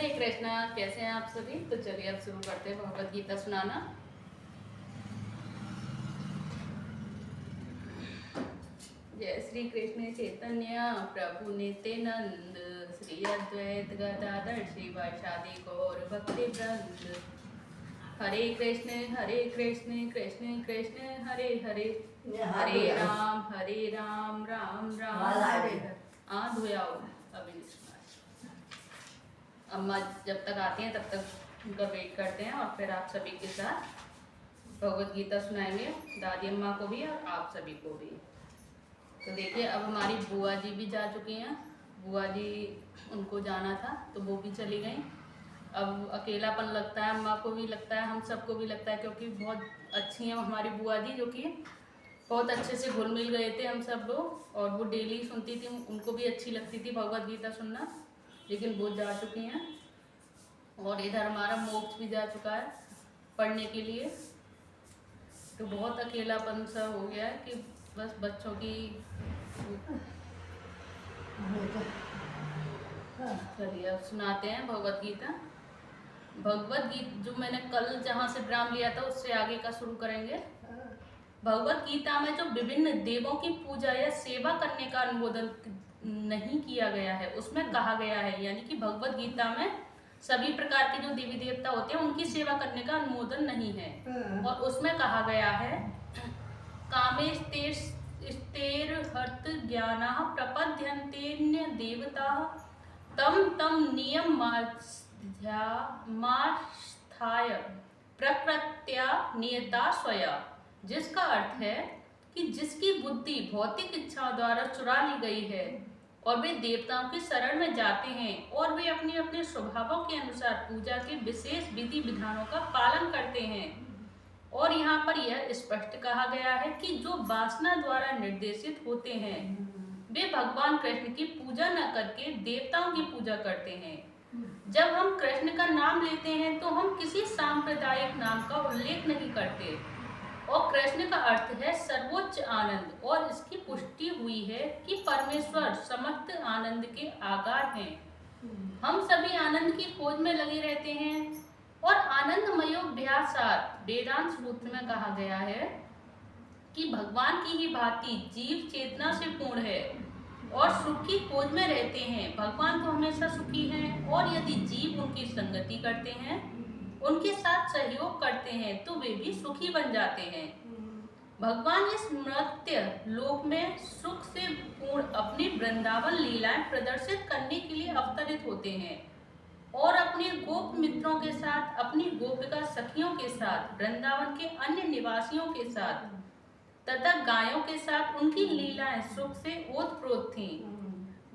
हरे कृष्णा। कैसे हैं आप सभी? तो चलिए अब शुरू करते हैं भगवत गीता सुनाना। जय श्री कृष्ण चैतन्य प्रभु नित्यानंद, श्री अद्वैत गदाधर श्रीवासादि गौर भक्ति वृंद। हरे कृष्ण कृष्ण कृष्ण हरे हरे, हरे राम राम राम हरे हरे। धोयाओ अभी नहीं सुना। अम्मा जब तक आती हैं तब तक उनका वेट करते हैं और फिर आप सभी के साथ भगवत गीता सुनाएंगे, दादी अम्मा को भी और आप सभी को भी। तो देखिए अब हमारी बुआ जी भी जा चुकी हैं। बुआ जी उनको जाना था तो वो भी चली गई। अब अकेलापन लगता है, अम्मा को भी लगता है, हम सबको भी लगता है, क्योंकि बहुत अच्छी हैं हमारी बुआ जी, जो कि बहुत अच्छे से घुल मिल गए थे हम सब लोग, और वो डेली सुनती थी, उनको भी अच्छी लगती थी भगवत गीता सुनना। लेकिन वो जा चुकी हैं और इधर हमारा मोक्ष भी जा चुका है पढ़ने के लिए। तो बहुत अकेलापन सा हो गया है कि बस बच्चों की। चलिए अब सुनाते हैं भगवत गीता। भगवत गीता जो मैंने कल जहाँ से विराम लिया था उससे आगे का शुरू करेंगे। भगवत गीता में जो विभिन्न देवों की पूजा या सेवा करने का अनुमोदन नहीं किया गया है उसमें कहा गया है, यानी कि भगवत गीता में सभी प्रकार के जो देवी देवता होते हैं उनकी सेवा करने का अनुमोदन नहीं है। और उसमें कहा गया है कामेस्तेर हर्त ज्ञाना प्रपद्यन्तेन्य देवता तम तम नियम मास्थाय प्रकृत्या नियता स्वया। जिसका अर्थ है कि जिसकी बुद्धि भौतिक इच्छाओं द्वारा चुरा ली गई है और वे देवताओं की शरण में जाते हैं और वे अपने अपने स्वभावों के अनुसार पूजा के विशेष विधि विधानों का पालन करते हैं। और यहाँ पर यह स्पष्ट कहा गया है कि जो वासना द्वारा निर्देशित होते हैं वे भगवान कृष्ण की पूजा न करके देवताओं की पूजा करते हैं। जब हम कृष्ण का नाम लेते हैं तो हम किसी सांप्रदायिक नाम का उल्लेख नहीं करते, और कृष्ण का अर्थ है सर्वोच्च आनंद, और इसकी पुष्टि हुई है कि परमेश्वर समस्त आनंद के आगार हैं। हम सभी आनंद की खोज में लगे रहते हैं, और आनंदमयोभ्यासात् वेदांत सूत्र में कहा गया है कि भगवान की ही भांति जीव चेतना से पूर्ण है और सुख की खोज में रहते हैं। भगवान तो हमेशा सुखी हैं, और यदि जीव उनकी संगति करते हैं, उनके साथ सहयोग करते हैं, तो वे भी सुखी बन जाते हैं। भगवान इस मर्त्य लोक में सुख से पूर्ण अपनी वृंदावन लीलाएं प्रदर्शित करने के लिए अवतरित होते हैं, और अपने गोप मित्रों के साथ, अपनी गोपिका सखियों के साथ, वृंदावन के अन्य निवासियों के साथ तथा गायों के साथ उनकी लीलाएं सुख से ओतप्रोत थीं।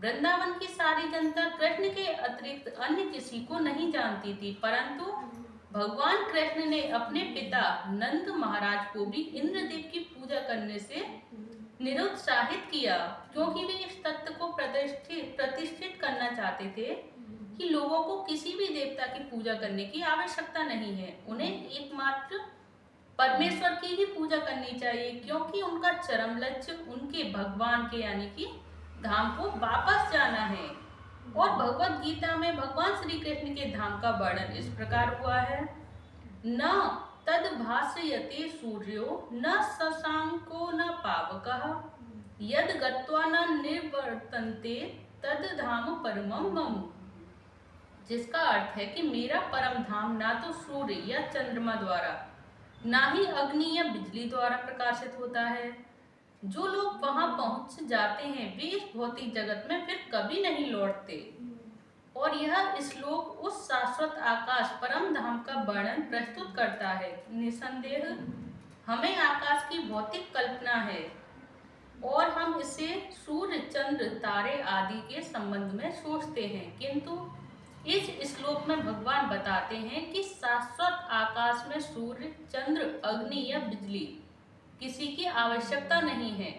वृंदावन की सारी जनता कृष्ण के अतिरिक्त अन्य किसी को नहीं जानती थी, परंतु भगवान कृष्ण ने अपने पिता नंद महाराज को भी इंद्रदेव की पूजा करने से निरुत्साहित किया, क्योंकि वे इस तत्व को प्रतिष्ठित करना चाहते थे कि लोगों को किसी भी देवता की पूजा करने की आवश्यकता नहीं है, उन्हें एकमात्र परमेश्वर की ही पूजा करनी चाहिए, क्योंकि उनका चरम लक्ष्य उनके भगवान के यानी कि धाम को वापस जाना है। और भगवत गीता में भगवान श्री कृष्ण के धाम का वर्णन इस प्रकार हुआ है। न तद भासयते सूर्यो न शशांको न पावकः यद गत्वा न निवर्तन्ते तद धाम परमं मम। जिसका अर्थ है कि मेरा परम धाम ना तो सूर्य या चंद्रमा द्वारा, ना ही अग्नि या बिजली द्वारा प्रकाशित होता है। जो लोग वहां पहुंच जाते हैं वे इस भौतिक जगत में फिर कभी नहीं लौटते। और यह श्लोक उस शाश्वत आकाश परम धाम का वर्णन प्रस्तुत करता है। निसंदेह हमें आकाश की भौतिक कल्पना है और हम इसे सूर्य चंद्र तारे आदि के संबंध में सोचते हैं, किंतु इस श्लोक में भगवान बताते हैं कि शाश्वत आकाश में सूर्य चंद्र अग्नि या बिजली किसी की आवश्यकता नहीं है,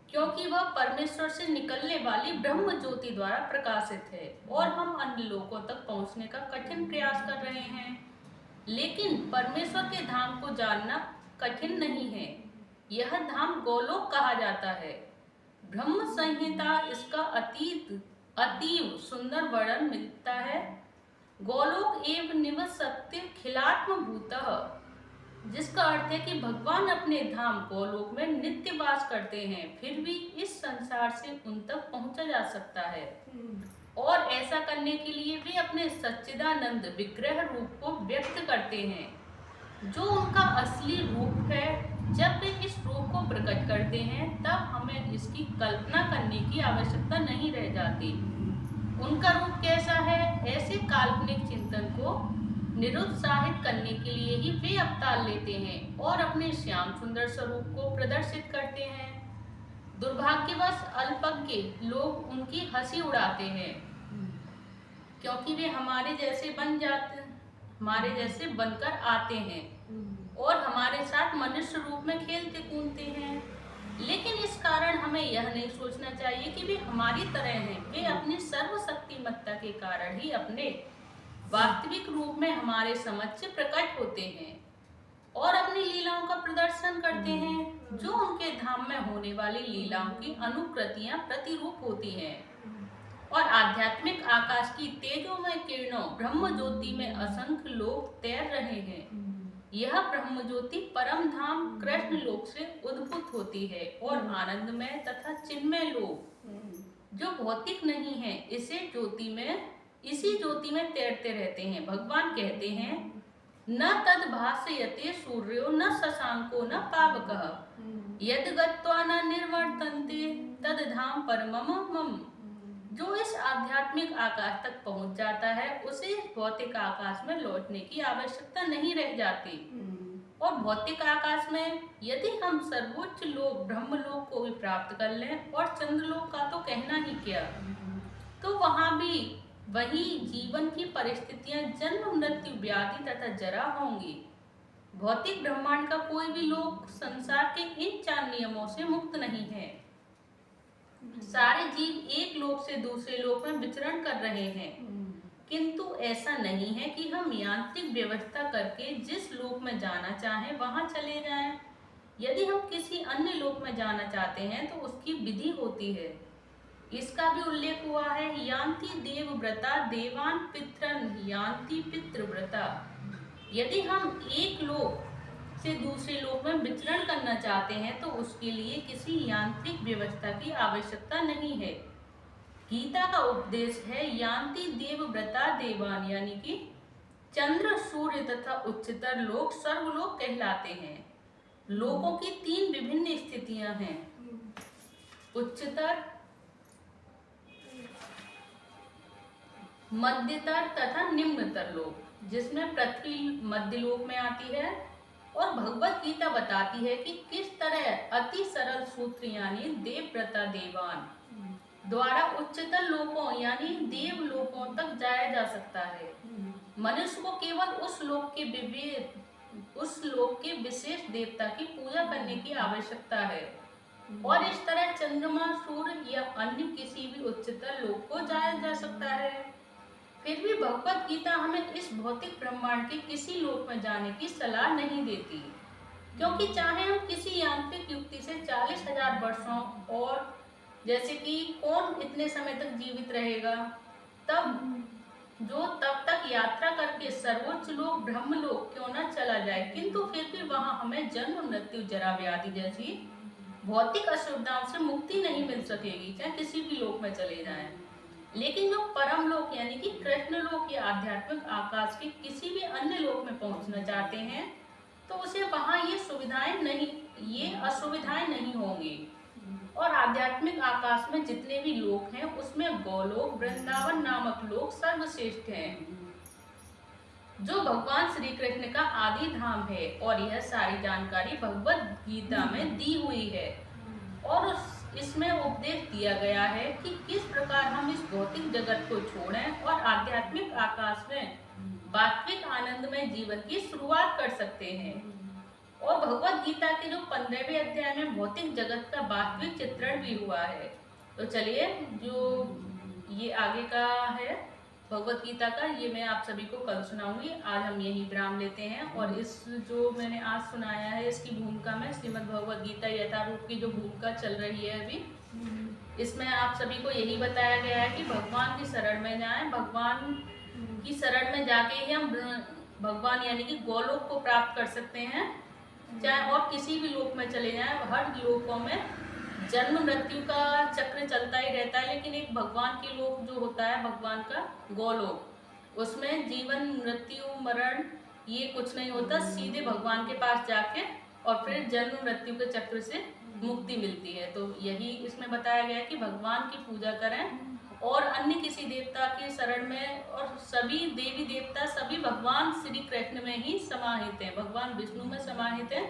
क्योंकि वह परमेश्वर से निकलने वाली ब्रह्म ज्योति द्वारा प्रकाशित है। और हम अन्य लोकों तक पहुंचने का कठिन प्रयास कर रहे हैं, लेकिन परमेश्वर के धाम को जानना कठिन नहीं है। यह धाम गोलोक कहा जाता है। ब्रह्म संहिता इसका अतीव सुंदर वर्णन मिलता है। गोलोक एव निवसत्य खिलात्म भूतः, जिसका अर्थ है कि भगवान अपने धाम गोलोक में नित्य वास करते हैं, फिर भी इस संसार से उन तक पहुंचा जा सकता है। और ऐसा करने के लिए वे अपने सच्चिदानंद विग्रह रूप को व्यक्त करते हैं, जो उनका असली रूप है। जब वे इस रूप को प्रकट करते हैं तब हमें इसकी कल्पना करने की आवश्यकता नहीं रह जाती। उनका रूप कैसा है, ऐसे काल्पनिक चिंतन को निरुत्साहित करने के लिए ही वे अवतार लेते हैं और अपने श्याम सुंदर स्वरूप को प्रदर्शित करते हैं। दुर्भाग्यवश अल्पज्ञ लोग उनकी हंसी उड़ाते हैं, क्योंकि वे हमारे जैसे बनकर आते हैं और हमारे साथ मनुष्य रूप में खेलते कूदते हैं। लेकिन इस कारण हमें यह नहीं सोचना चाहिए कि वे हमारी तरह हैं। वे अपनी सर्वशक्तिमत्ता के कारण ही अपने वास्तविक रूप में हमारे समक्ष प्रकट होते हैं और अपनी लीलाओं का प्रदर्शन करते हैं, जो उनके धाम में होने वाली लीलाओं की अनुकृतियां प्रतिरूप होती हैं। और आध्यात्मिक आकाश की तेजोमय किरणों ब्रह्म ज्योति में असंख्य लोग तैर रहे हैं। यह ब्रह्म ज्योति परम धाम कृष्ण लोक से उद्भूत होती है और आनंदमय तथा चिन्मय लोग जो भौतिक नहीं है, इसी ज्योति में तैरते रहते हैं। भगवान कहते हैं, न तद भासयते सूर्यो न शशांको न पावकः यद गत्वा न निर्वर्तन्ते तद धाम परमम मम। जो इस आध्यात्मिक आकाश तक पहुंच जाता है, उसे भौतिक आकाश में लौटने की आवश्यकता नहीं रह जाती। और भौतिक आकाश में यदि हम सर्वोच्च लोक ब्रह्मलोक को भी प्राप्त कर लें, और चंद्रलोक का तो कहना ही क्या, तो वहां भी वही जीवन की परिस्थितियां जन्म मृत्यु व्याधि तथा जरा होंगी। भौतिक ब्रह्मांड का कोई भी लोक संसार के इन 4 नियमों से मुक्त नहीं है। सारे जीव एक लोक से दूसरे लोक में विचरण कर रहे हैं, किंतु ऐसा नहीं है कि हम यांत्रिक व्यवस्था करके जिस लोक में जाना चाहें वहां चले जाएं। यदि हम किसी अन्य लोक में जाना चाहते हैं तो उसकी विधि होती है। इसका भी उल्लेख हुआ है, यान्ति देवव्रता देवान पितरन यान्ति पितृव्रता। यदि हम एक लोक से दूसरे लोक में विचरण करना चाहते हैं तो उसके लिए किसी यांत्रिक व्यवस्था की आवश्यकता नहीं है। गीता का उपदेश है, यान्ति देवव्रता देवान, यानी कि चंद्र सूर्य तथा उच्चतर लोक सर्वलोक कहलाते हैं। लोकों की 3 विभिन्न स्थितियां हैं, उच्चतर, मध्यतर तथा निम्नतर लोक, जिसमें पृथ्वी मध्य लोक में आती है। और भगवत गीता बताती है कि किस तरह अति सरल सूत्र यानी देवव्रता देवान द्वारा उच्चतर लोकों यानी देव लोकों तक जाया जा सकता है। मनुष्य को केवल उस लोक के विशेष देवता की पूजा करने की आवश्यकता है, और इस तरह चंद्रमा सूर्य या अन्य किसी भी उच्चतर लोक को जाया जा सकता है। फिर भी भगवत गीता हमें इस भौतिक ब्रह्मांड के किसी लोक में जाने की सलाह नहीं देती, क्योंकि चाहे हम किसी यांत्रिक युक्ति से 40,000 वर्षों और जैसे कि कौन इतने समय तक जीवित रहेगा, तब तक यात्रा करके सर्वोच्च लोक ब्रह्मलोक क्यों न चला जाए, किंतु फिर भी वहां हमें जन्म मृत्यु जरा व्याधि जैसी भौतिक असुविधाओं से मुक्ति नहीं मिल सकेगी, चाहे किसी भी लोक में चले जाएं। लेकिन जो परम लोक यानी कि कृष्ण लोक या आध्यात्मिक आकाश के किसी भी अन्य लोक में पहुंचना चाहते हैं तो उसे वहां ये असुविधाएं नहीं होंगी। और आध्यात्मिक आकाश में जितने भी लोक हैं उसमें गोलोक वृंदावन नामक लोक सर्वश्रेष्ठ है, जो भगवान श्री कृष्ण का आदि धाम है। और यह सारी जानकारी भगवत गीता में दी हुई है और इसमें उपदेश दिया गया है कि किस प्रकार हम इस भौतिक जगत को छोड़ें और आध्यात्मिक आकाश में वास्तविक आनंदमय जीवन की शुरुआत कर सकते हैं। और भगवत गीता के जो 15वें अध्याय में भौतिक जगत का वास्तविक चित्रण भी हुआ है। तो चलिए, जो ये आगे का है भगवत गीता का, ये मैं आप सभी को कल सुनाऊंगी। आज हम यही विराम लेते हैं। और इस जो मैंने आज सुनाया है इसकी भूमिका में श्रीमद् भगवत गीता यथारूप की जो भूमिका चल रही है अभी, इसमें आप सभी को यही बताया गया है कि भगवान की शरण में जाएं, भगवान कि शरण में जाके ही हम भगवान यानी कि गोलोक को प्राप्त कर सकते हैं। चाहे और किसी भी लोक में चले जाएं, हर लोकों में जन्म मृत्यु का चक्र चलता ही रहता है, लेकिन एक भगवान के लोक जो होता है, भगवान का गोलोक, उसमें जीवन मृत्यु मरण ये कुछ नहीं होता। सीधे भगवान के पास जाके और फिर जन्म मृत्यु के चक्र से मुक्ति मिलती है। तो यही इसमें बताया गया है कि भगवान की पूजा करें और अन्य किसी देवता के शरण में, और सभी देवी देवता सभी भगवान श्री कृष्ण में ही समाहित हैं, भगवान विष्णु में समाहित हैं।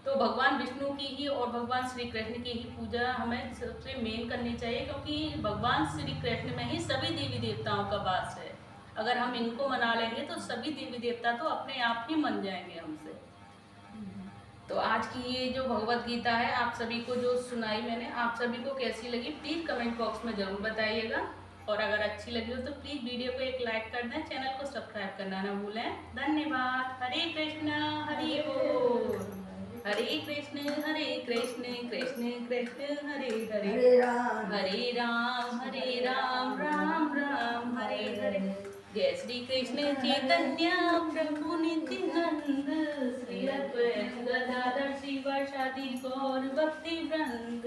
तो भगवान विष्णु की ही और भगवान श्री कृष्ण की ही पूजा हमें सबसे मेन करनी चाहिए, क्योंकि भगवान श्री कृष्ण में ही सभी देवी देवताओं का वास है। अगर हम इनको मना लेंगे तो सभी देवी देवता तो अपने आप ही मन जाएंगे हमसे। तो आज की ये जो भगवत गीता है आप सभी को जो सुनाई मैंने, आप सभी को कैसी लगी प्लीज़ कमेंट बॉक्स में ज़रूर बताइएगा। और अगर अच्छी लगी हो तो प्लीज़ वीडियो को एक लाइक कर दें, चैनल को सब्सक्राइब करना ना भूलें। धन्यवाद। हरे कृष्णा हरि बोल। हरे कृष्ण कृष्ण कृष्ण हरे हरे, हरे राम राम राम हरे हरे। जय श्री कृष्ण चैतन्य प्रभु नित्यानंद, श्री अद्वैत गदाधर शिवासादि गौर भक्ति वृंद।